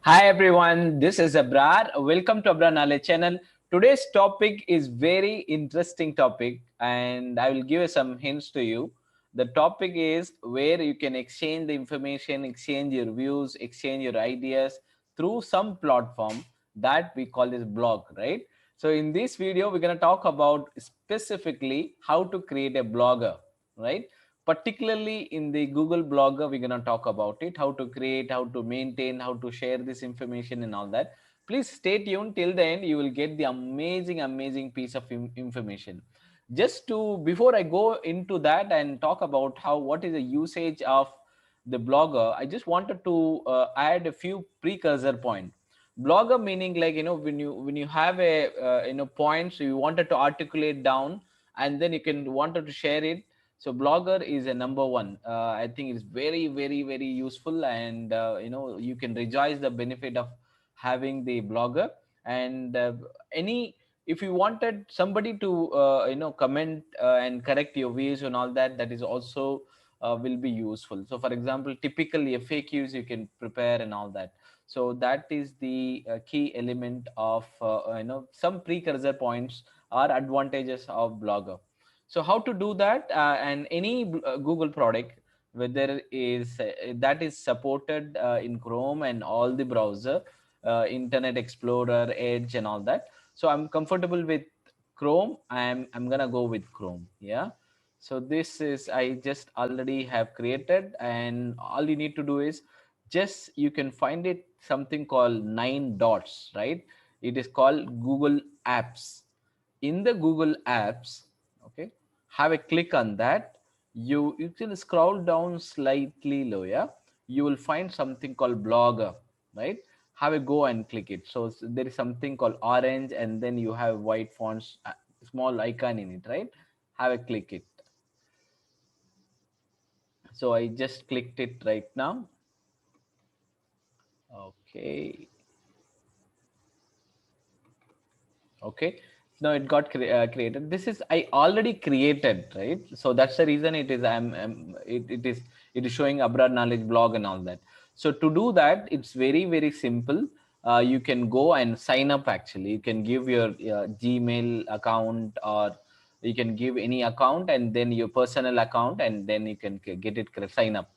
Hi everyone, this is Abrar. Welcome to Abrar Knowledge channel. Today's topic is very interesting topic and I will give some hints to you. The topic is where you can exchange the information, exchange your views, exchange your ideas through some platform that we call this blog, right? So in this video, we're going to talk about specifically how to create a blogger, right? Particularly in the Google Blogger, we're going to talk about it, how to create, how to maintain, how to share this information and all that. Please stay tuned till the end. You will get the amazing piece of information. Just to, before I go into that and talk about what is the usage of the blogger, I just wanted to add a few precursor point. Blogger meaning, like, when you have a points you wanted to articulate down, and then you can wanted to share it. So blogger is a number one. I think it's very useful, and you can rejoice the benefit of having the blogger. And any if you wanted somebody to comment and correct your views and all that, that is also will be useful. So for example, typically FAQs you can prepare and all that. So that is the key element of some precursor points or advantages of blogger. So how to do that? And any Google product, whether is that is supported in Chrome and all the browser, Internet Explorer, Edge, and all that. So I'm comfortable with Chrome. I'm gonna go with Chrome. Yeah. So this is, I just already have created, and all you need to do is just, you can find it something called 9 dots, right? It is called Google Apps. In the Google Apps, okay, have a click on that. You can scroll down slightly lower. You will find something called Blogger, right? Have a go and click it. So there is something called orange, and then you have white fonts, small icon in it, right? Have a click it. So I just clicked it right now. Okay. Okay, no, it got created. This is, I already created, right? So that's the reason it is, it is showing Abrar Knowledge blog and all that. So to do that, it's very simple. You can go and sign up. Actually, you can give your Gmail account, or you can give any account, and then your personal account, and then you can get it sign up.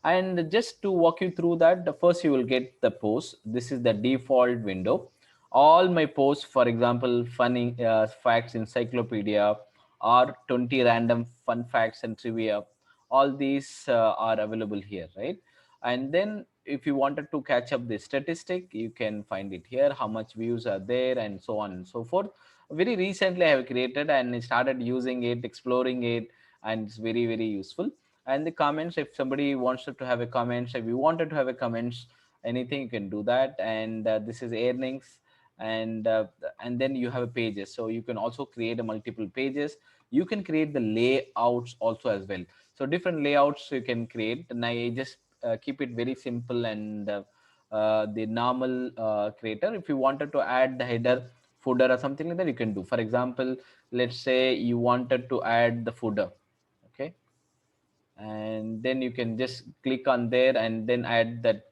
And just to walk you through that, the first you will get the post. This is the default window. All my posts, for example, funny facts encyclopedia, or 20 random fun facts and trivia, all these are available here, right? And then if you wanted to catch up the statistic, you can find it here, how much views are there, and so on and so forth. Very recently I have created and I started using it, exploring it, and it's very useful. And the comments, if somebody wants to have a comments, if you wanted to have a comments, anything, you can do that. And this is earnings. And then you have pages, so you can also create a multiple pages. You can create the layouts also as well. So different layouts you can create, and I just keep it very simple. And the normal creator, if you wanted to add the header, footer, or something like that, you can do. For example, let's say you wanted to add the footer. Okay, and then you can just click on there and then add that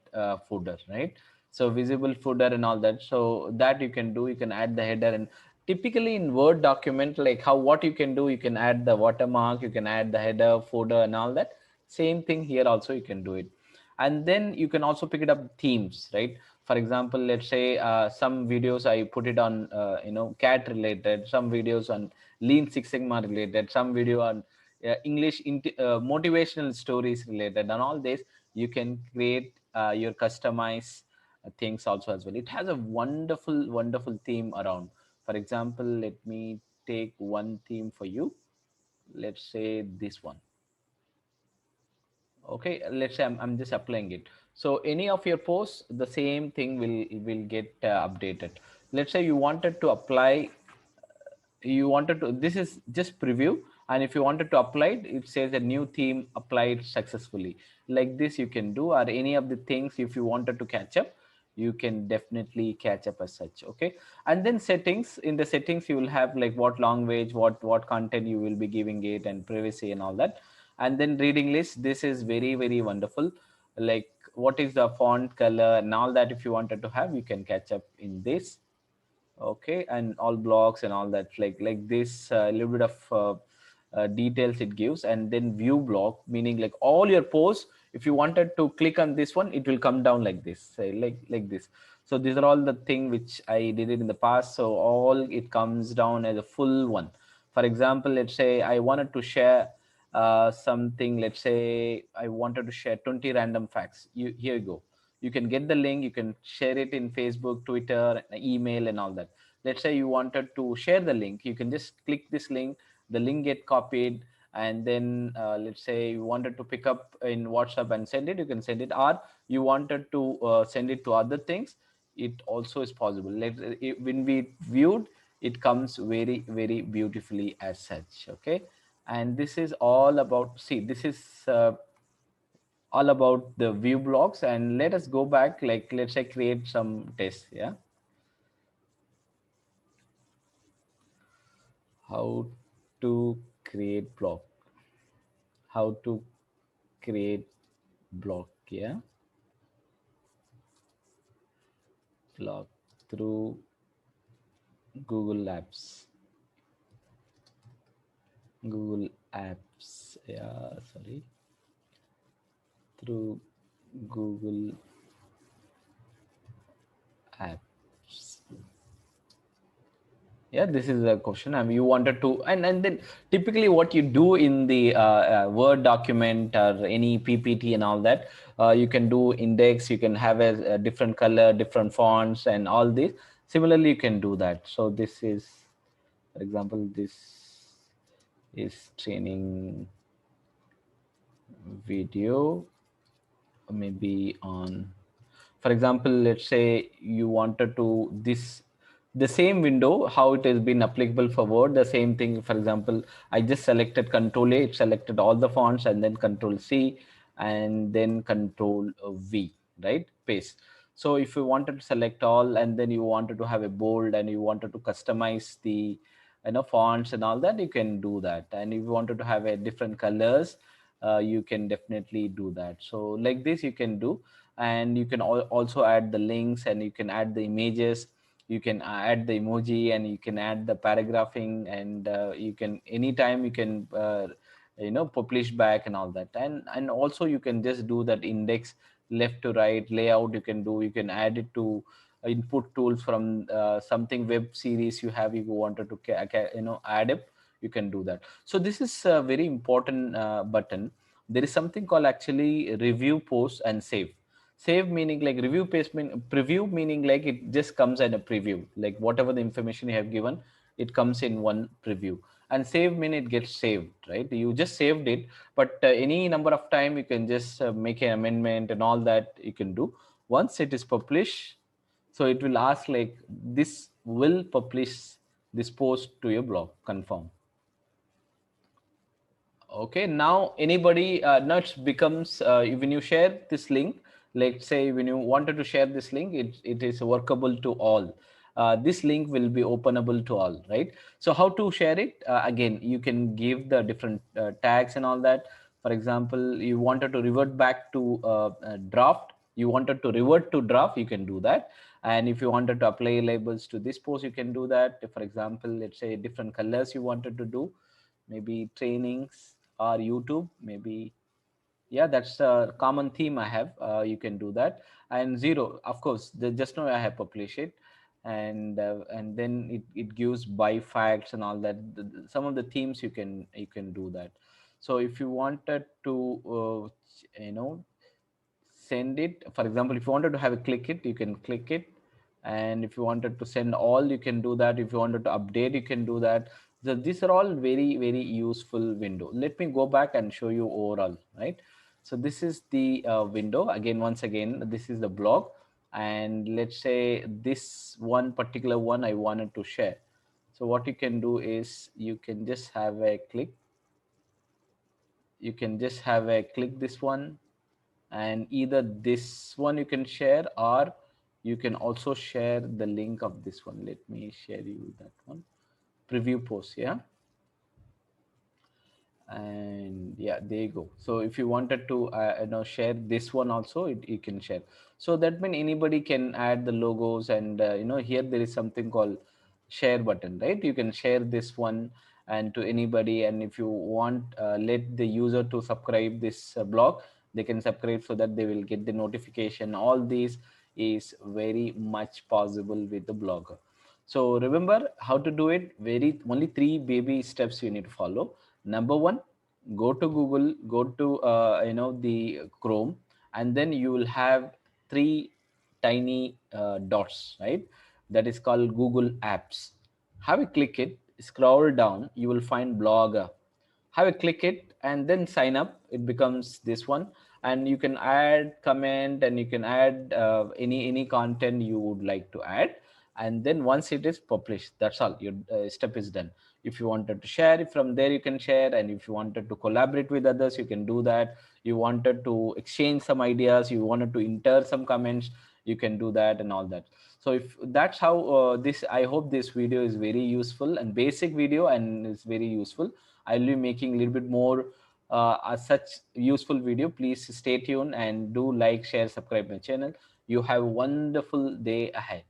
footer, right? So visible footer and all that, so that you can do. You can add the header. And typically in Word document, like how, what you can do, you can add the watermark, you can add the header, footer, and all that. Same thing here also, you can do it. And then you can also pick it up themes, right? For example, let's say some videos I put it on cat related, some videos on Lean Six Sigma related, some video on English motivational stories related, and all this. You can create your customize things also as well. It has a wonderful theme around. For example, let me take one theme for you. Let's say this one. Okay, let's say I'm just applying it. So any of your posts, the same thing will get updated. Let's say you wanted to apply, you wanted to, this is just preview, and if you wanted to apply it, it says a new theme applied successfully. Like this you can do, or any of the things, if you wanted to catch up, you can definitely catch up as such. Okay, and then settings. In the settings, you will have like what language, what content you will be giving it, and privacy and all that. And then reading list, this is very wonderful. Like what is the font color and all that. If you wanted to have, you can catch up in this. Okay, and all blocks and all that, like this, a little bit of details it gives. And then view block, meaning like all your posts, if you wanted to click on this one, it will come down like this, say like this. So these are all the thing which I did it in the past. So all it comes down as a full one. For example, let's say I wanted to share something. Let's say I wanted to share 20 random facts. Here you go. You can get the link, you can share it in Facebook, Twitter, email and all that. Let's say you wanted to share the link, you can just click this link, the link get copied, and then let's say you wanted to pick up in WhatsApp and send it, you can send it. Or you wanted to send it to other things, it also is possible. When we viewed, it comes very very beautifully as such. Okay, and this is all about, see, this is all about the view blocks. And let us go back, like let's say create some tests. Yeah, how to create block, how to create block. Yeah, block through Google Apps, Google Apps. Yeah, sorry, through Google Apps. Yeah, this is a question. I mean, you wanted to, and then typically what you do in the Word document or any PPT and all that, you can do index, you can have a different color, different fonts and all this. Similarly, you can do that. So this is, for example, this is training video, maybe on, for example, let's say you wanted to this, the same window how it has been applicable for Word, the same thing. For example, I just selected Control A, it selected all the fonts, and then Control C, and then Control V, right, paste. So if you wanted to select all, and then you wanted to have a bold, and you wanted to customize the fonts and all that, you can do that. And if you wanted to have a different colors, you can definitely do that. So like this you can do. And you can also add the links, and you can add the images, you can add the emoji, and you can add the paragraphing. And you can anytime you can publish back and all that. And also you can just do that index left to right layout. You can do, you can add it to input tools from something web series you have, if you wanted to add it, you can do that. So this is a very important button. There is something called actually review, post and save. Save meaning like review, paste preview meaning like it just comes in a preview, like whatever the information you have given, it comes in one preview. And save mean it gets saved, right? You just saved it, but any number of time you can just make an amendment and all that you can do. Once it is published, so it will ask like this will publish this post to your blog, confirm. Okay, now anybody, now it becomes, when you share this link, let's say when you wanted to share this link, it is workable to all. This link will be openable to all, right? So how to share it? Again, you can give the different tags and all that. For example, you wanted to revert back to draft, you wanted to revert to draft, you can do that. And if you wanted to apply labels to this post, you can do that. For example, let's say different colors you wanted to do, maybe trainings or YouTube, maybe. Yeah, that's a common theme I have. You can do that. And zero, of course, just now I have published it. And then it gives by facts and all that. Some of the themes you can do that. So if you wanted to send it, for example, if you wanted to have a click it, you can click it. And if you wanted to send all, you can do that. If you wanted to update, you can do that. So these are all very very useful window. Let me go back and show you overall, right? So this is the window. Again, once again, this is the blog. And let's say this one particular one I wanted to share. So what you can do is you can just have a click, you can just have a click this one. And either this one you can share, or you can also share the link of this one. Let me share you that one, preview post. Yeah, And yeah, there you go. So if you wanted to share this one also, you can share. So that means anybody can add the logos, and here there is something called share button, right? You can share this one and to anybody, and if you want, let the user to subscribe this blog, they can subscribe so that they will get the notification. All these is very much possible with the blogger. So remember how to do it. Very only three baby steps you need to follow. Number one, go to Google, go to the Chrome, and then you will have three tiny dots, right? That is called Google Apps. Have a click it, scroll down, you will find Blogger. Have a click it and then sign up. It becomes this one, and you can add comment, and you can add any content you would like to add. And then once it is published, that's all, your step is done. If you wanted to share it from there, you can share, and if you wanted to collaborate with others, you can do that. You wanted to exchange some ideas, you wanted to enter some comments, you can do that and all that. So if that's how this, I hope this video is very useful and basic video, and it's very useful. I'll be making a little bit more such useful video. Please stay tuned and do like, share, subscribe my channel. You have a wonderful day ahead.